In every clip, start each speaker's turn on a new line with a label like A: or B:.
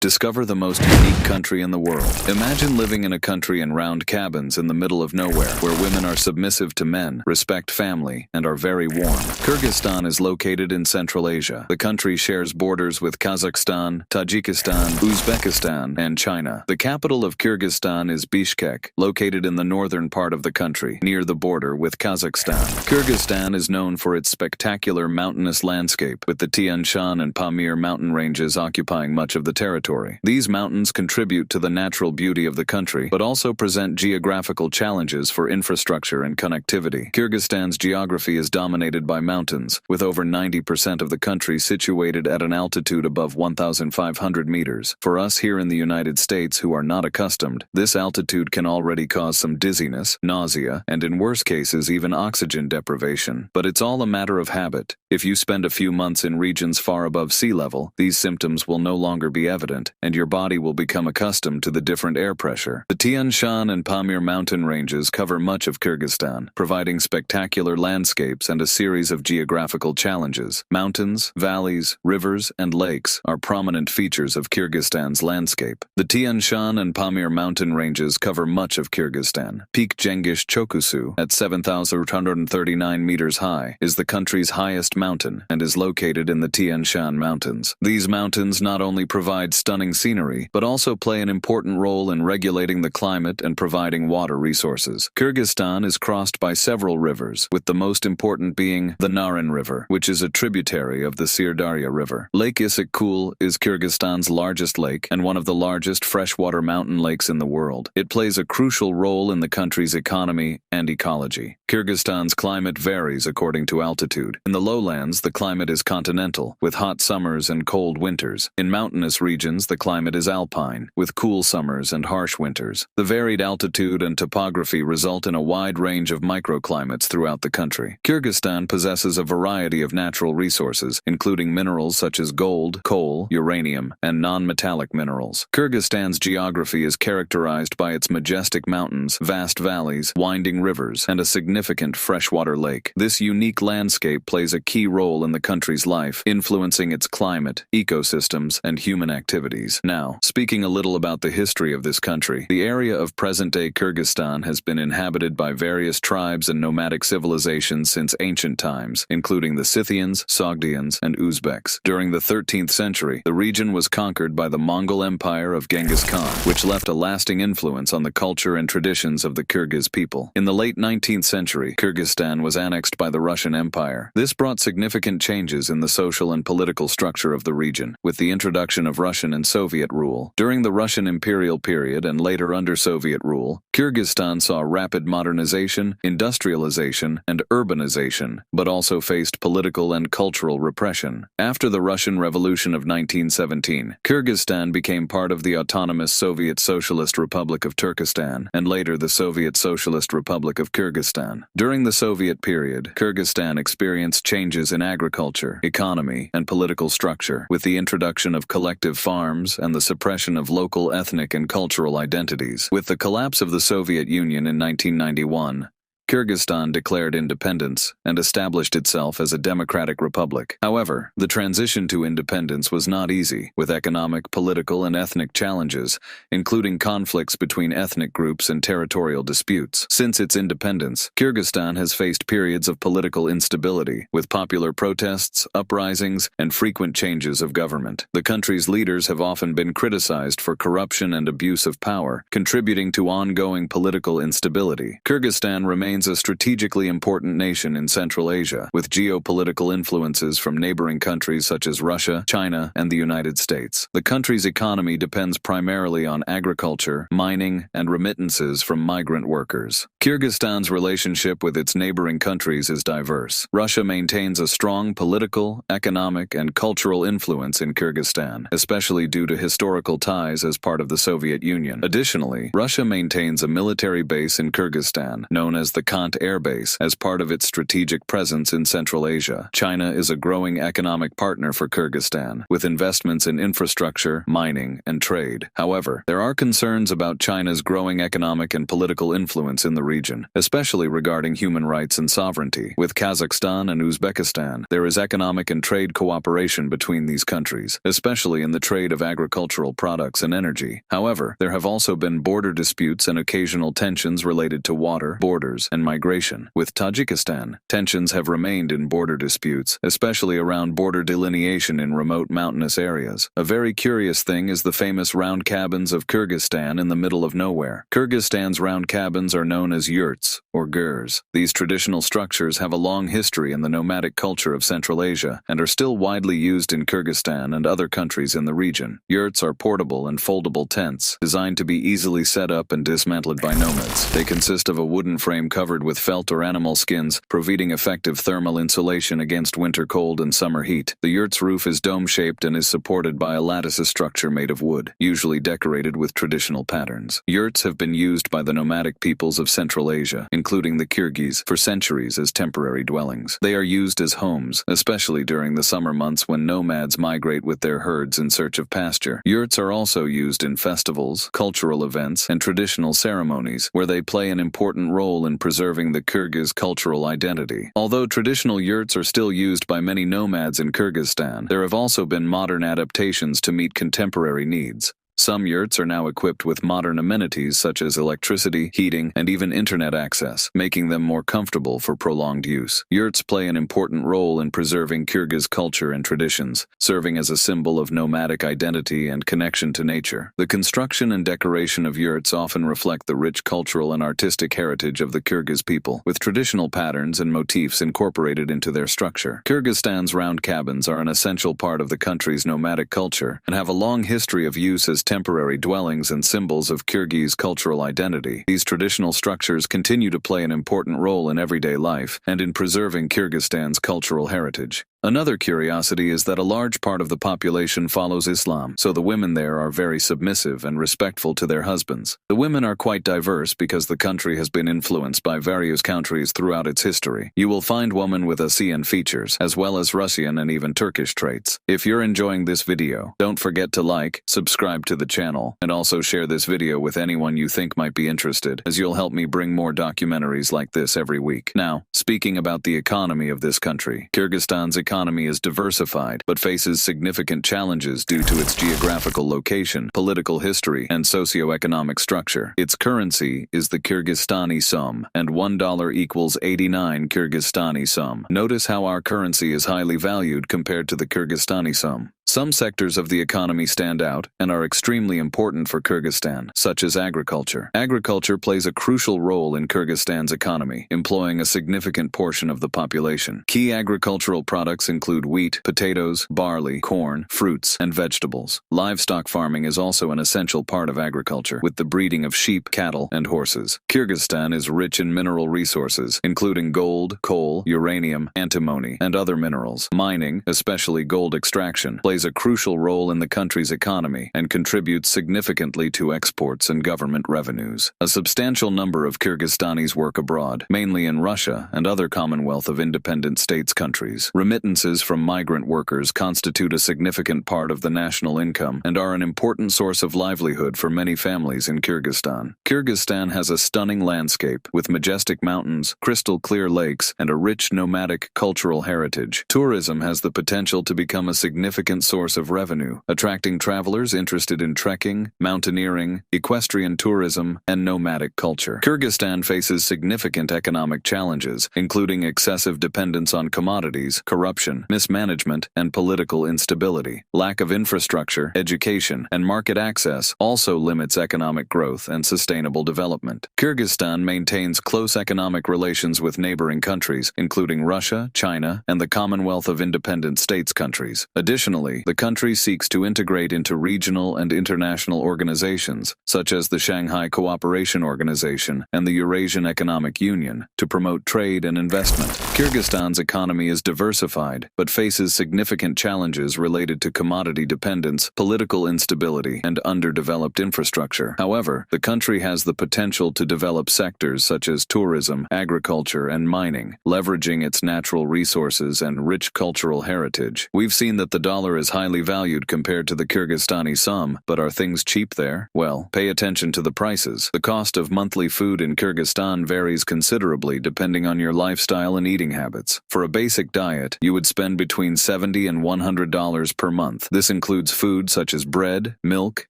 A: Discover the most unique country in the world. Imagine living in a country in round cabins in the middle of nowhere, where women are submissive to men, respect family, and are very warm. Kyrgyzstan is located in Central Asia. The country shares borders with Kazakhstan, Tajikistan, Uzbekistan, and China. The capital of Kyrgyzstan is Bishkek, located in the northern part of the country, near the border with Kazakhstan. Kyrgyzstan is known for its spectacular mountainous landscape, with the Tian Shan and Pamir mountain ranges occupying much of the territory. These mountains contribute to the natural beauty of the country, but also present geographical challenges for infrastructure and connectivity. Kyrgyzstan's geography is dominated by mountains, with over 90% of the country situated at an altitude above 1,500 meters. For us here in the United States who are not accustomed, this altitude can already cause some dizziness, nausea, and in worse cases even oxygen deprivation. But it's all a matter of habit. If you spend a few months in regions far above sea level, these symptoms will no longer be evident, and your body will become accustomed to the different air pressure. The Tian Shan and Pamir mountain ranges cover much of Kyrgyzstan, providing spectacular landscapes and a series of geographical challenges. Mountains, valleys, rivers, and lakes are prominent features of Kyrgyzstan's landscape. The Tian Shan and Pamir mountain ranges cover much of Kyrgyzstan. Peak Jengish Chokusu, at 7,139 meters high, is the country's highest mountain and is located in the Tian Shan Mountains. These mountains not only provide stunning scenery, but also play an important role in regulating the climate and providing water resources. Kyrgyzstan is crossed by several rivers, with the most important being the Naran River, which is a tributary of the Sirdarya River. Lake Issyk-Kul is Kyrgyzstan's largest lake and one of the largest freshwater mountain lakes in the world. It plays a crucial role in the country's economy and ecology. Kyrgyzstan's climate varies according to altitude. In the lowlands, the climate is continental, with hot summers and cold winters. In mountainous regions, the climate is alpine, with cool summers and harsh winters. The varied altitude and topography result in a wide range of microclimates throughout the country. Kyrgyzstan possesses a variety of natural resources, including minerals such as gold, coal, uranium, and non-metallic minerals. Kyrgyzstan's geography is characterized by its majestic mountains, vast valleys, winding rivers, and a significant freshwater lake. This unique landscape plays a key role in the country's life, influencing its climate, ecosystems, and human activities. Now, speaking a little about the history of this country, the area of present-day Kyrgyzstan has been inhabited by various tribes and nomadic civilizations since ancient times, including the Scythians, Sogdians, and Uzbeks. During the 13th century, the region was conquered by the Mongol Empire of Genghis Khan, which left a lasting influence on the culture and traditions of the Kyrgyz people. In the late 19th century, Kyrgyzstan was annexed by the Russian Empire. This brought significant changes in the social and political structure of the region, with the introduction of Russian and Soviet rule. During the Russian imperial period and later under Soviet rule, Kyrgyzstan saw rapid modernization, industrialization, and urbanization, but also faced political and cultural repression. After the Russian Revolution of 1917, Kyrgyzstan became part of the autonomous Soviet Socialist Republic of Turkestan, and later the Soviet Socialist Republic of Kyrgyzstan. During the Soviet period, Kyrgyzstan experienced changes in agriculture, economy, and political structure, with the introduction of collective farms and the suppression of local ethnic and cultural identities. With the collapse of the Soviet Union in 1991, Kyrgyzstan declared independence and established itself as a democratic republic. However, the transition to independence was not easy, with economic, political, and ethnic challenges, including conflicts between ethnic groups and territorial disputes. Since its independence, Kyrgyzstan has faced periods of political instability, with popular protests, uprisings, and frequent changes of government. The country's leaders have often been criticized for corruption and abuse of power, contributing to ongoing political instability. Kyrgyzstan remains a strategically important nation in Central Asia, with geopolitical influences from neighboring countries such as Russia, China, and the United States. The country's economy depends primarily on agriculture, mining, and remittances from migrant workers. Kyrgyzstan's relationship with its neighboring countries is diverse. Russia maintains a strong political, economic, and cultural influence in Kyrgyzstan, especially due to historical ties as part of the Soviet Union. Additionally, Russia maintains a military base in Kyrgyzstan, known as the Kant Air Base as part of its strategic presence in Central Asia. China is a growing economic partner for Kyrgyzstan, with investments in infrastructure, mining, and trade. However, there are concerns about China's growing economic and political influence in the region, especially regarding human rights and sovereignty. With Kazakhstan and Uzbekistan, there is economic and trade cooperation between these countries, especially in the trade of agricultural products and energy. However, there have also been border disputes and occasional tensions related to water, borders, and migration. With Tajikistan, tensions have remained in border disputes, especially around border delineation in remote mountainous areas. A very curious thing is the famous round cabins of Kyrgyzstan in the middle of nowhere. Kyrgyzstan's round cabins are known as yurts, or gurs. These traditional structures have a long history in the nomadic culture of Central Asia and are still widely used in Kyrgyzstan and other countries in the region. Yurts are portable and foldable tents, designed to be easily set up and dismantled by nomads. They consist of a wooden frame covered with felt or animal skins, providing effective thermal insulation against winter cold and summer heat. The yurt's roof is dome-shaped and is supported by a lattice structure made of wood, usually decorated with traditional patterns. Yurts have been used by the nomadic peoples of Central Asia, including the Kyrgyz, for centuries as temporary dwellings. They are used as homes, especially during the summer months when nomads migrate with their herds in search of pasture. Yurts are also used in festivals, cultural events, and traditional ceremonies, where they play an important role in preserving the Kyrgyz cultural identity. Although traditional yurts are still used by many nomads in Kyrgyzstan, there have also been modern adaptations to meet contemporary needs. Some yurts are now equipped with modern amenities such as electricity, heating, and even internet access, making them more comfortable for prolonged use. Yurts play an important role in preserving Kyrgyz culture and traditions, serving as a symbol of nomadic identity and connection to nature. The construction and decoration of yurts often reflect the rich cultural and artistic heritage of the Kyrgyz people, with traditional patterns and motifs incorporated into their structure. Kyrgyzstan's round cabins are an essential part of the country's nomadic culture and have a long history of use as temporary dwellings and symbols of Kyrgyz cultural identity. These traditional structures continue to play an important role in everyday life and in preserving Kyrgyzstan's cultural heritage. Another curiosity is that a large part of the population follows Islam, so the women there are very submissive and respectful to their husbands. The women are quite diverse because the country has been influenced by various countries throughout its history. You will find women with ASEAN features, as well as Russian and even Turkish traits. If you're enjoying this video, don't forget to like, subscribe to the channel, and also share this video with anyone you think might be interested, as you'll help me bring more documentaries like this every week. Now, speaking about the economy of this country, Kyrgyzstan's economy is diversified, but faces significant challenges due to its geographical location, political history, and socio-economic structure. Its currency is the Kyrgyzstani som, and $1 equals 89 Kyrgyzstani som. Notice how our currency is highly valued compared to the Kyrgyzstani som. Some sectors of the economy stand out and are extremely important for Kyrgyzstan, such as agriculture. Agriculture plays a crucial role in Kyrgyzstan's economy, employing a significant portion of the population. Key agricultural products include wheat, potatoes, barley, corn, fruits, and vegetables. Livestock farming is also an essential part of agriculture, with the breeding of sheep, cattle, and horses. Kyrgyzstan is rich in mineral resources, including gold, coal, uranium, antimony, and other minerals. Mining, especially gold extraction, plays a crucial role in the country's economy and contributes significantly to exports and government revenues. A substantial number of Kyrgyzstanis work abroad, mainly in Russia and other Commonwealth of Independent States countries. Remittances from migrant workers constitute a significant part of the national income and are an important source of livelihood for many families in Kyrgyzstan. Kyrgyzstan has a stunning landscape with majestic mountains, crystal-clear lakes, and a rich nomadic cultural heritage. Tourism has the potential to become a significant source of revenue, attracting travelers interested in trekking, mountaineering, equestrian tourism, and nomadic culture. Kyrgyzstan faces significant economic challenges, including excessive dependence on commodities, corruption, mismanagement, and political instability. Lack of infrastructure, education, and market access also limits economic growth and sustainable development. Kyrgyzstan maintains close economic relations with neighboring countries, including Russia, China, and the Commonwealth of Independent States countries. Additionally, Additionally, the country seeks to integrate into regional and international organizations, such as the Shanghai Cooperation Organization and the Eurasian Economic Union, to promote trade and investment. Kyrgyzstan's economy is diversified, but faces significant challenges related to commodity dependence, political instability, and underdeveloped infrastructure. However, the country has the potential to develop sectors such as tourism, agriculture, and mining, leveraging its natural resources and rich cultural heritage. We've seen that the dollar is highly valued compared to the Kyrgyzstani som, but are things cheap there? Well, pay attention to the prices. The cost of monthly food in Kyrgyzstan varies considerably depending on your lifestyle and eating habits. For a basic diet, you would spend between $70 and $100 per month. This includes food such as bread, milk,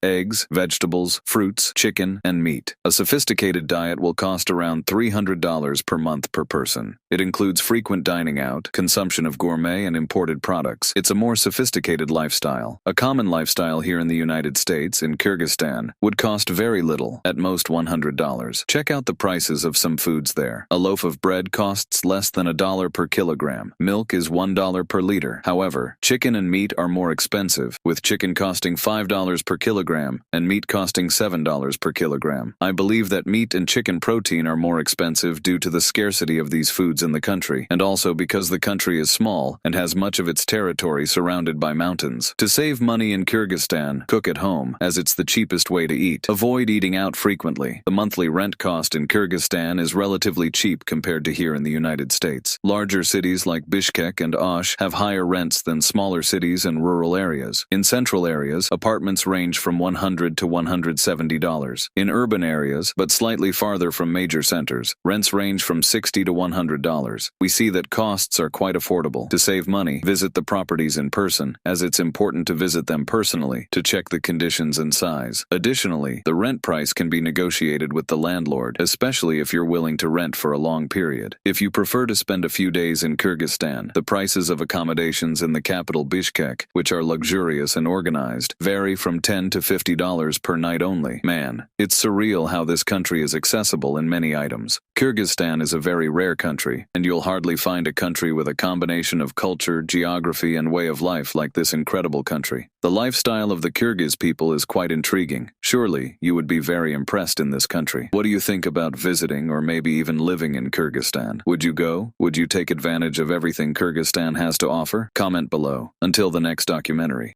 A: eggs, vegetables, fruits, chicken, and meat. A sophisticated diet will cost around $300 per month per person. It includes frequent dining out, consumption of gourmet and imported products. It's a more sophisticated lifestyle. A common lifestyle here in the United States, in Kyrgyzstan, would cost very little, at most $100. Check out the prices of some foods there. A loaf of bread costs less than $1 per kilogram. Milk is $1 per liter. However, chicken and meat are more expensive, with chicken costing $5 per kilogram and meat costing $7 per kilogram. I believe that meat and chicken protein are more expensive due to the scarcity of these foods in the country, and also because the country is small and has much of its territory surrounded by mountains. To save money in Kyrgyzstan, cook at home, as it's the cheapest way to eat. Avoid eating out frequently. The monthly rent cost in Kyrgyzstan is relatively cheap compared to here in the United States. Larger cities like Bishkek and Osh have higher rents than smaller cities and rural areas. In central areas, apartments range from $100 to $170. In urban areas, but slightly farther from major centers, rents range from $60 to $100. We see that costs are quite affordable. To save money, visit the properties in person, as it's important to visit them personally to check the conditions and size. Additionally, the rent price can be negotiated with the landlord, especially if you're willing to rent for a long period. If you prefer to spend a few days in Kyrgyzstan, the prices of accommodations in the capital Bishkek, which are luxurious and organized, vary from $10 to $50 per night only. Man, it's surreal how this country is accessible in many items. Kyrgyzstan is a very rare country, and you'll hardly find a country with a combination of culture, geography, and way of life like this incredible country. The lifestyle of the Kyrgyz people is quite intriguing. Surely, you would be very impressed in this country. What do you think about visiting or maybe even living in Kyrgyzstan? Would you go? Would you take advantage of everything Kyrgyzstan has to offer? Comment below. Until the next documentary.